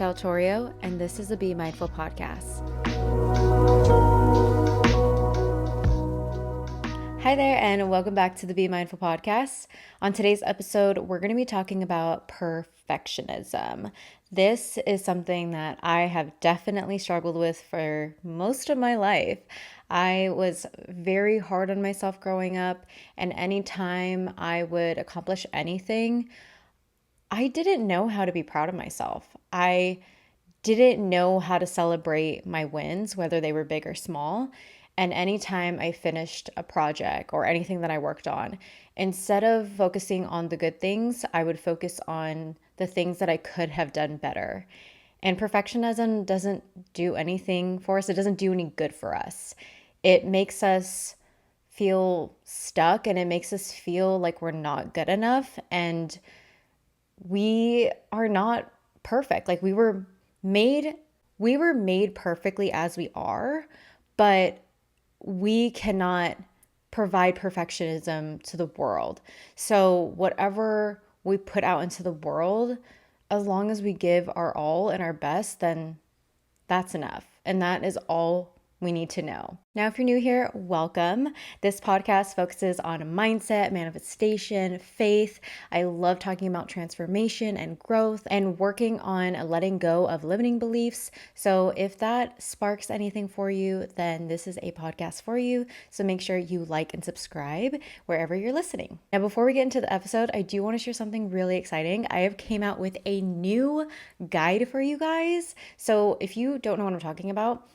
Chantel Torrio, and this is the Be Mindful podcast. Hi there, and welcome back to the Be Mindful podcast. On today's episode, we're going to be talking about perfectionism. This is something that I have definitely struggled with for most of my life. I was very hard on myself growing up, and anytime I would accomplish anything, I didn't know how to be proud of myself. I didn't know how to celebrate my wins, whether they were big or small. And anytime I finished a project or anything that I worked on, instead of focusing on the good things, I would focus on the things that I could have done better. And perfectionism doesn't do anything for us. It doesn't do any good for us. It makes us feel stuck, and it makes us feel like we're not good enough. And we are not perfect. Like we were made perfectly as we are, but we cannot provide perfectionism to the world. So whatever we put out into the world, as long as we give our all and our best, then that's enough. And that is all we need to know. Now, if you're new here, welcome. This podcast focuses on mindset, manifestation, faith. I love talking about transformation and growth and working on letting go of limiting beliefs. So if that sparks anything for you, then this is a podcast for you. So make sure you like and subscribe wherever you're listening. Now, before we get into the episode, I do want to share something really exciting. I have came out with a new guide for you guys. So if you don't know what I'm talking about,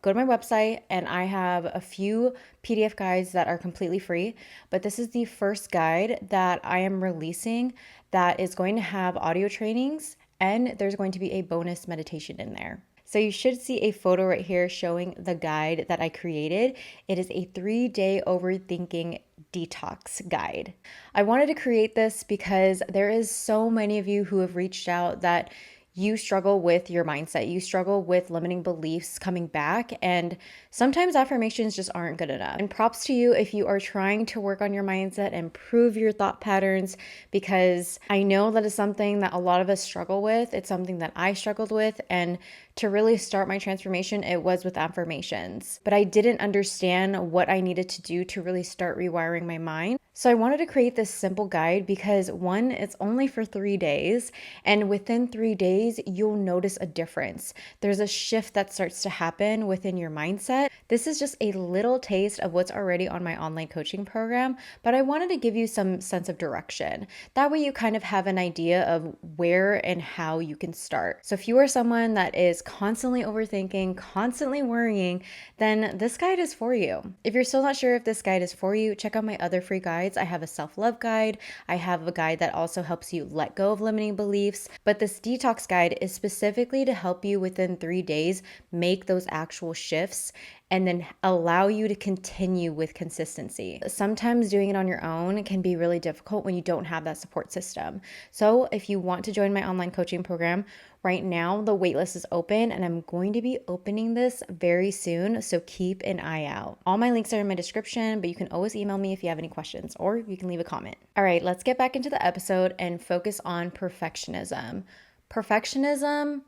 go to my website, and I have a few PDF guides that are completely free, but this is the first guide that I am releasing that is going to have audio trainings, and there's going to be a bonus meditation in there. So you should see a photo right here showing the guide that I created. It is a 3-day overthinking detox guide. I wanted to create this because there is so many of you who have reached out that you struggle with your mindset. You struggle with limiting beliefs coming back, and sometimes affirmations just aren't good enough. And props to you if you are trying to work on your mindset and improve your thought patterns, because I know that is something that a lot of us struggle with. It's something that I struggled with, and to really start my transformation, it was with affirmations. But I didn't understand what I needed to do to really start rewiring my mind. So I wanted to create this simple guide because, one, it's only for 3 days, and within 3 days, you'll notice a difference. There's a shift that starts to happen within your mindset. This is just a little taste of what's already on my online coaching program, but I wanted to give you some sense of direction. That way you kind of have an idea of where and how you can start. So if you are someone that is constantly overthinking, constantly worrying, then this guide is for you. If you're still not sure if this guide is for you, check out my other free guides. I have a self-love guide. I have a guide that also helps you let go of limiting beliefs. But this detox guide is specifically to help you within 3 days make those actual shifts and then allow you to continue with consistency. Sometimes doing it on your own can be really difficult when you don't have that support system. So if you want to join my online coaching program, right now the waitlist is open, and I'm going to be opening this very soon, so keep an eye out. All my links are in my description, but you can always email me if you have any questions, or you can leave a comment. All right, let's get back into the episode and focus on perfectionism. Perfectionism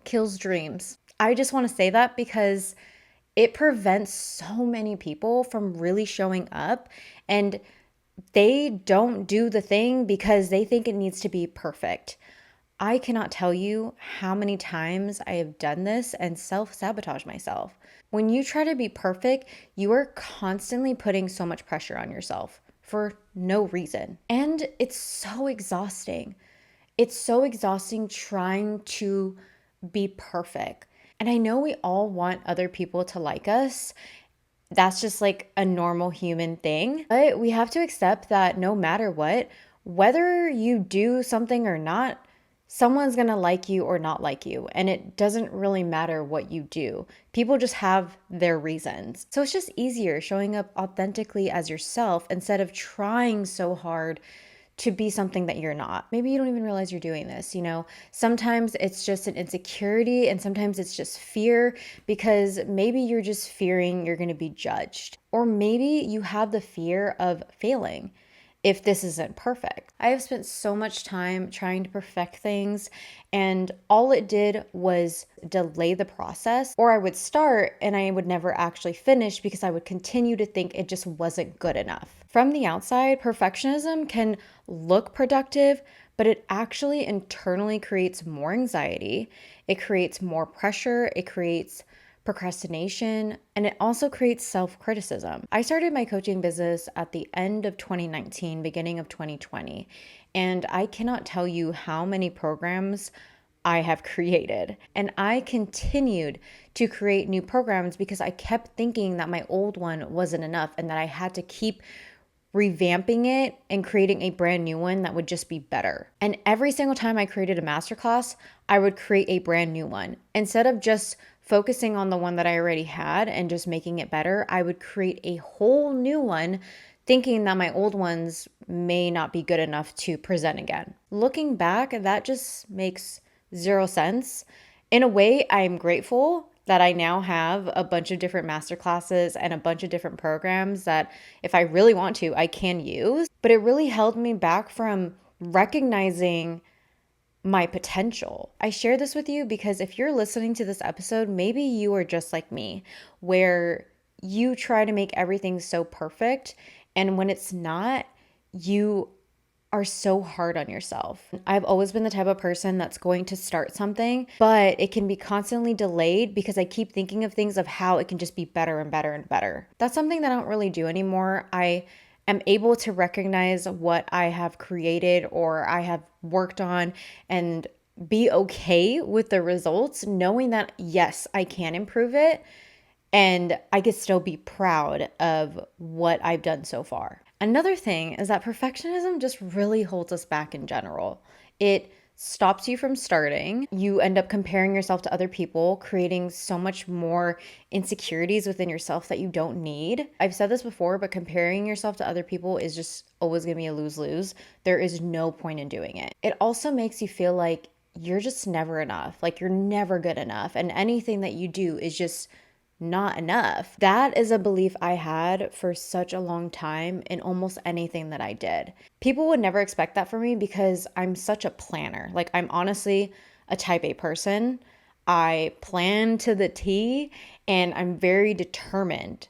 kills dreams. I just want to say that because it prevents so many people from really showing up, and they don't do the thing because they think it needs to be perfect. I cannot tell you how many times I have done this and self-sabotage myself. When you try to be perfect, you are constantly putting so much pressure on yourself for no reason. And it's so exhausting. It's so exhausting trying to be perfect. And I know we all want other people to like us. That's just like a normal human thing. But we have to accept that no matter what, whether you do something or not, someone's gonna like you or not like you. And it doesn't really matter what you do. People just have their reasons. So it's just easier showing up authentically as yourself instead of trying so hard to be something that you're not. Maybe you don't even realize you're doing this, Sometimes it's just an insecurity, and sometimes it's just fear, because maybe you're just fearing you're going to be judged. Or maybe you have the fear of failing. if this isn't perfect. I have spent so much time trying to perfect things, and all it did was delay the process, or I would start and I would never actually finish because I would continue to think it just wasn't good enough. From the outside, perfectionism can look productive, but it actually internally creates more anxiety. It creates more pressure. It creates procrastination, and it also creates self-criticism. I started my coaching business at the end of 2019, beginning of 2020, and I cannot tell you how many programs I have created. And I continued to create new programs because I kept thinking that my old one wasn't enough and that I had to keep revamping it and creating a brand new one that would just be better. And every single time I created a masterclass, I would create a brand new one. Instead of just focusing on the one that I already had and just making it better, I would create a whole new one thinking that my old ones may not be good enough to present again. Looking back, that just makes zero sense. In a way, I'm grateful that I now have a bunch of different masterclasses and a bunch of different programs that if I really want to, I can use. But it really held me back from recognizing my potential. I share this with you because if you're listening to this episode, maybe you are just like me, where you try to make everything so perfect, and when it's not, you are so hard on yourself. I've always been the type of person that's going to start something, but it can be constantly delayed because I keep thinking of things of how it can just be better and better and better. That's something that I don't really do anymore. I am able to recognize what I have created or I have worked on and be okay with the results, knowing that yes, I can improve it and I could still be proud of what I've done so far. Another thing is that perfectionism just really holds us back in general. It stops you from starting. You end up comparing yourself to other people, creating so much more insecurities within yourself that you don't need. I've said this before, but comparing yourself to other people is just always gonna be a lose-lose. There is no point in doing it. It also makes you feel like you're just never enough, like you're never good enough, and anything that you do is just not enough. That is a belief I had for such a long time in almost anything that I did. People would never expect that from me because I'm such a planner. Like, I'm honestly a type A person. I plan to the T and I'm very determined.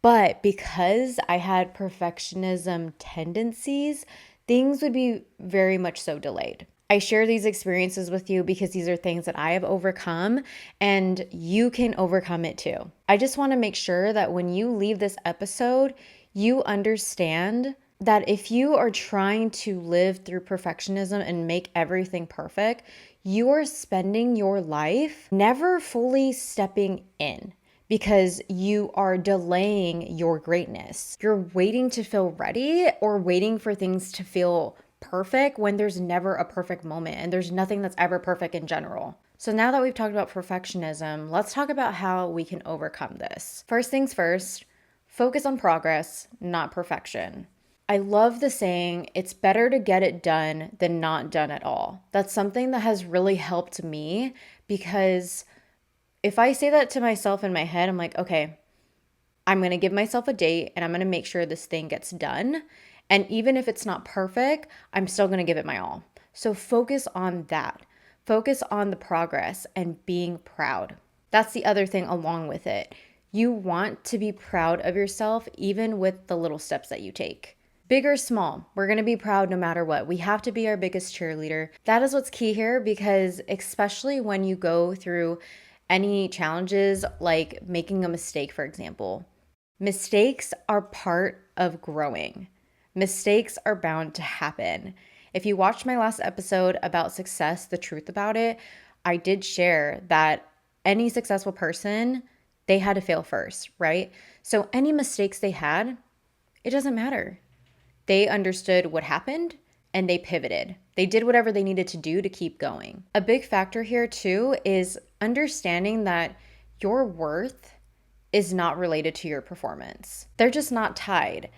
But because I had perfectionism tendencies, things would be very much so delayed. I share these experiences with you because these are things that I have overcome and you can overcome it too. I just want to make sure that when you leave this episode, you understand that if you are trying to live through perfectionism and make everything perfect, you are spending your life never fully stepping in because you are delaying your greatness. You're waiting to feel ready or waiting for things to feel perfect when there's never a perfect moment and there's nothing that's ever perfect in general. So now that we've talked about perfectionism, let's talk about how we can overcome this. First things first, focus on progress, not perfection. I love the saying, it's better to get it done than not done at all. That's something that has really helped me because if I say that to myself in my head, I'm like, okay, I'm going to give myself a date and I'm going to make sure this thing gets done. And even if it's not perfect, I'm still going to give it my all. So focus on that. Focus on the progress and being proud. That's the other thing along with it. You want to be proud of yourself, even with the little steps that you take. Big or small, we're going to be proud no matter what. We have to be our biggest cheerleader. That is what's key here because especially when you go through any challenges like making a mistake, for example, mistakes are part of growing. Mistakes are bound to happen. If you watched my last episode about success, the truth about it, I did share that any successful person, they had to fail first, right? So any mistakes they had, it doesn't matter. They understood what happened and they pivoted. They did whatever they needed to do to keep going. A big factor here too is understanding that your worth is not related to your performance. They're just not tied.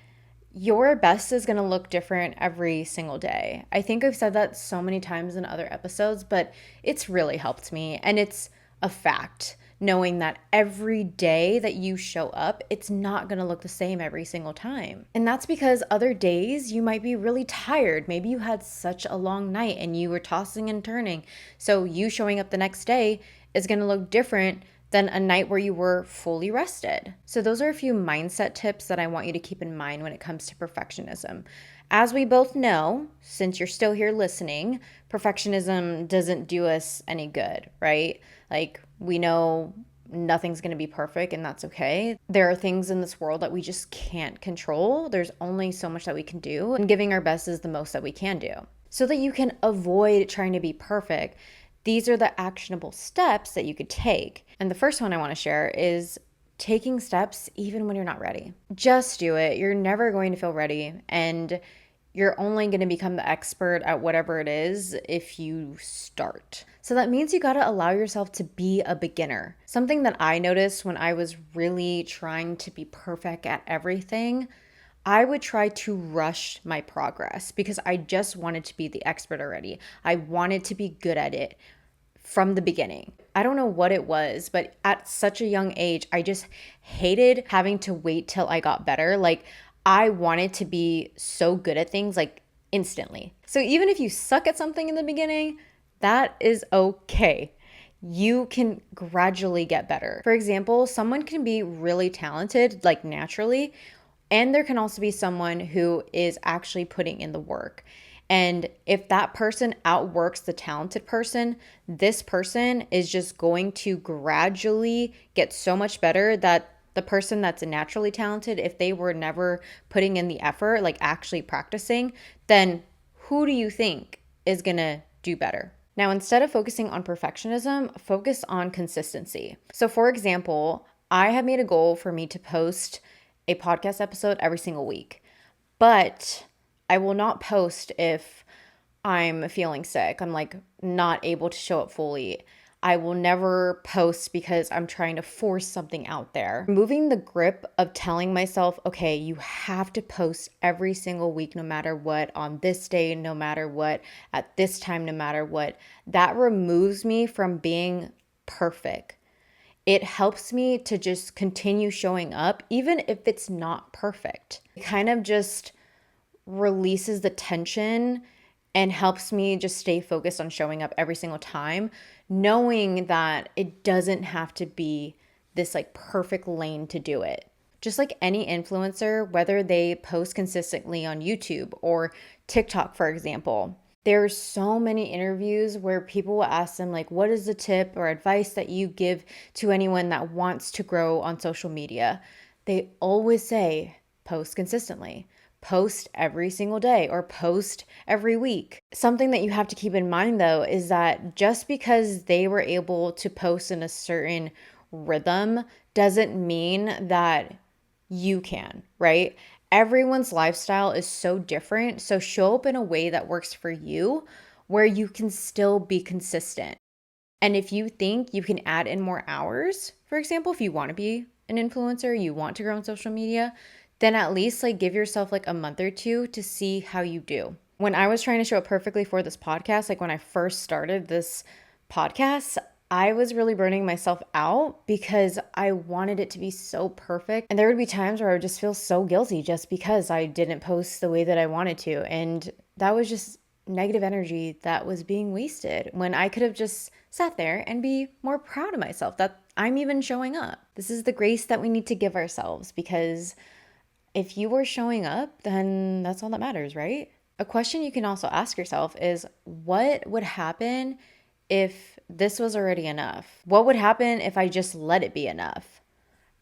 Your best is going to look different every single day. I think I've said that so many times in other episodes, but it's really helped me and it's a fact. knowing that every day that you show up, it's not going to look the same every single time. And that's because other days you might be really tired. Maybe you had such a long night and you were tossing and turning. So you showing up the next day is going to look different than a night where you were fully rested. So those are a few mindset tips that I want you to keep in mind when it comes to perfectionism. As we both know, since you're still here listening, perfectionism doesn't do us any good, right? Like, we know nothing's going to be perfect, and that's okay. There are things in this world that we just can't control. There's only so much that we can do, and giving our best is the most that we can do. So that you can avoid trying to be perfect, these are the actionable steps that you could take. And the first one I want to share is taking steps even when you're not ready. Just do it. You're never going to feel ready, and you're only going to become the expert at whatever it is if you start. So that means you got to allow yourself to be a beginner. Something that I noticed when I was really trying to be perfect at everything, I would try to rush my progress because I just wanted to be the expert already. I wanted to be good at it from the beginning. I don't know what it was, but at such a young age, I just hated having to wait till I got better. Like, I wanted to be so good at things like instantly. So even if you suck at something in the beginning, that is okay. You can gradually get better. For example, someone can be really talented, like naturally, and there can also be someone who is actually putting in the work. And if that person outworks the talented person, this person is just going to gradually get so much better that the person that's naturally talented, if they were never putting in the effort, like actually practicing, then who do you think is going to do better? Now, instead of focusing on perfectionism, focus on consistency. So, for example, I have made a goal for me to post a podcast episode every single week, but I will not post if I'm feeling sick. I'm like not able to show up fully. I will never post because I'm trying to force something out there. Removing the grip of telling myself, okay, you have to post every single week, no matter what, on this day, no matter what, at this time, no matter what, that removes me from being perfect. It helps me to just continue showing up, even if it's not perfect. It kind of just releases the tension and helps me just stay focused on showing up every single time, knowing that it doesn't have to be this like perfect lane to do it. Just like any influencer, whether they post consistently on YouTube or TikTok, for example, there's so many interviews where people will ask them like, what is the tip or advice that you give to anyone that wants to grow on social media? They always say, post consistently. Post every single day or post every week. Something that you have to keep in mind though is that just because they were able to post in a certain rhythm doesn't mean that you can, right? Everyone's lifestyle is so different. So show up in a way that works for you where you can still be consistent. And if you think you can add in more hours, for example, if you want to be an influencer, you want to grow on social media, then at least like give yourself like a month or two to see how you do. When I was trying to show up perfectly for this podcast, like when I first started this podcast, I was really burning myself out because I wanted it to be so perfect. And there would be times where I would just feel so guilty just because I didn't post the way that I wanted to. And that was just negative energy that was being wasted when I could have just sat there and be more proud of myself that I'm even showing up. This is the grace that we need to give ourselves because if you were showing up, then that's all that matters, right? A question you can also ask yourself is, what would happen if this was already enough? What would happen if I just let it be enough?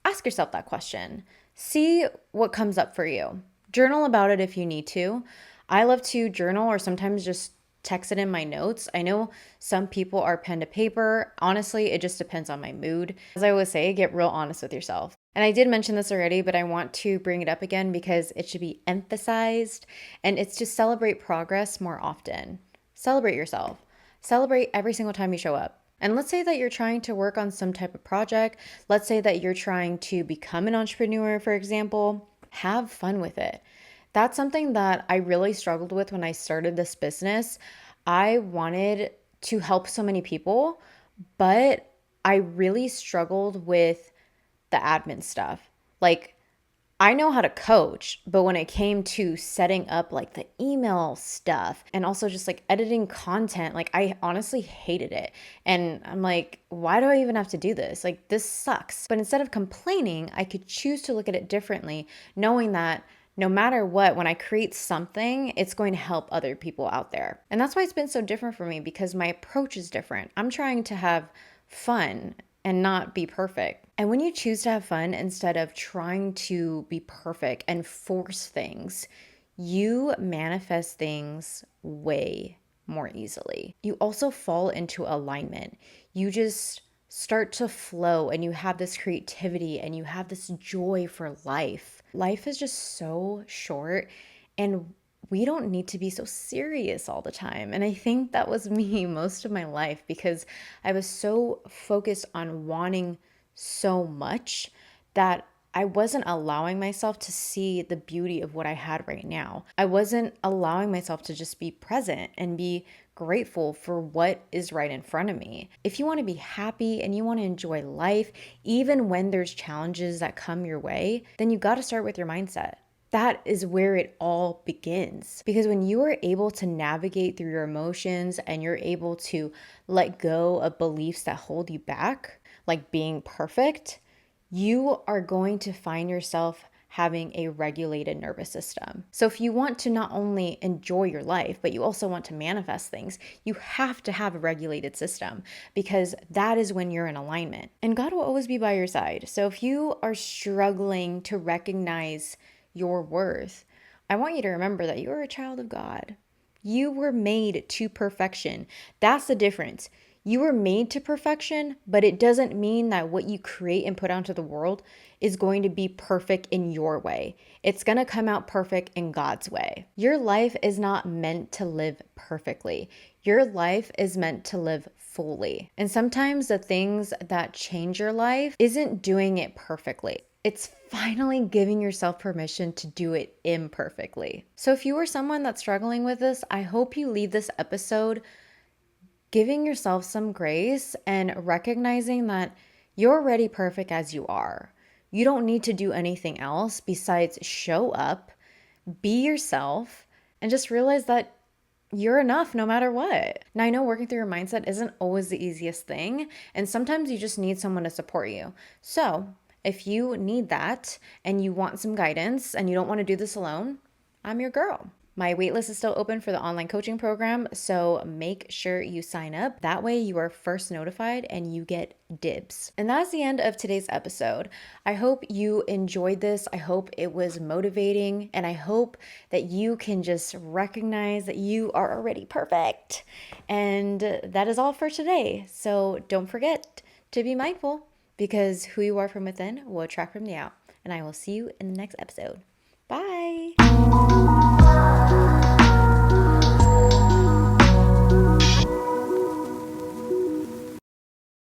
Ask yourself that question. See what comes up for you. Journal about it if you need to. I love to journal or sometimes just text it in my notes. I know some people are pen to paper. Honestly, it just depends on my mood. As I always say, get real honest with yourself. And I did mention this already, but I want to bring it up again because it should be emphasized, and it's to celebrate progress more often. Celebrate yourself. Celebrate every single time you show up. And let's say that you're trying to work on some type of project. Let's say that you're trying to become an entrepreneur, for example. Have fun with it. That's something that I really struggled with when I started this business. I wanted to help so many people, but I really struggled with the admin stuff. Like, I know how to coach, but when it came to setting up like the email stuff and also just like editing content, like I honestly hated it. And I'm like, why do I even have to do this? Like, this sucks. But instead of complaining, I could choose to look at it differently, knowing that no matter what, when I create something, it's going to help other people out there. And that's why it's been so different for me, because my approach is different. I'm trying to have fun and not be perfect. And when you choose to have fun instead of trying to be perfect and force things, you manifest things way more easily. You also fall into alignment. You just start to flow and you have this creativity and you have this joy for life. Life is just so short, and we don't need to be so serious all the time. And I think that was me most of my life, because I was so focused on wanting so much that I wasn't allowing myself to see the beauty of what I had right now. I wasn't allowing myself to just be present and be grateful for what is right in front of me. If you want to be happy and you want to enjoy life, even when there's challenges that come your way, then you got to start with your mindset. That is where it all begins. Because when you are able to navigate through your emotions and you're able to let go of beliefs that hold you back, like being perfect, you are going to find yourself having a regulated nervous system. So if you want to not only enjoy your life, but you also want to manifest things, you have to have a regulated system, because that is when you're in alignment. And God will always be by your side. So if you are struggling to recognize your worth, I want you to remember that you're a child of God. You were made to perfection. That's the difference. You were made to perfection, but it doesn't mean that what you create and put out into the world is going to be perfect in your way. It's going to come out perfect in God's way. Your life is not meant to live perfectly. Your life is meant to live fully. And sometimes the things that change your life isn't doing it perfectly. It's finally giving yourself permission to do it imperfectly. So if you are someone that's struggling with this, I hope you leave this episode giving yourself some grace and recognizing that you're already perfect as you are. You don't need to do anything else besides show up, be yourself, and just realize that you're enough no matter what. Now, I know working through your mindset isn't always the easiest thing, and sometimes you just need someone to support you. So, if you need that and you want some guidance and you don't want to do this alone, I'm your girl. My waitlist is still open for the online coaching program, so make sure you sign up. That way you are first notified and you get dibs. And that's the end of today's episode. I hope you enjoyed this. I hope it was motivating, and I hope that you can just recognize that you are already perfect. And that is all for today. So don't forget to be mindful, because who you are from within will attract from the out. And I will see you in the next episode. Bye.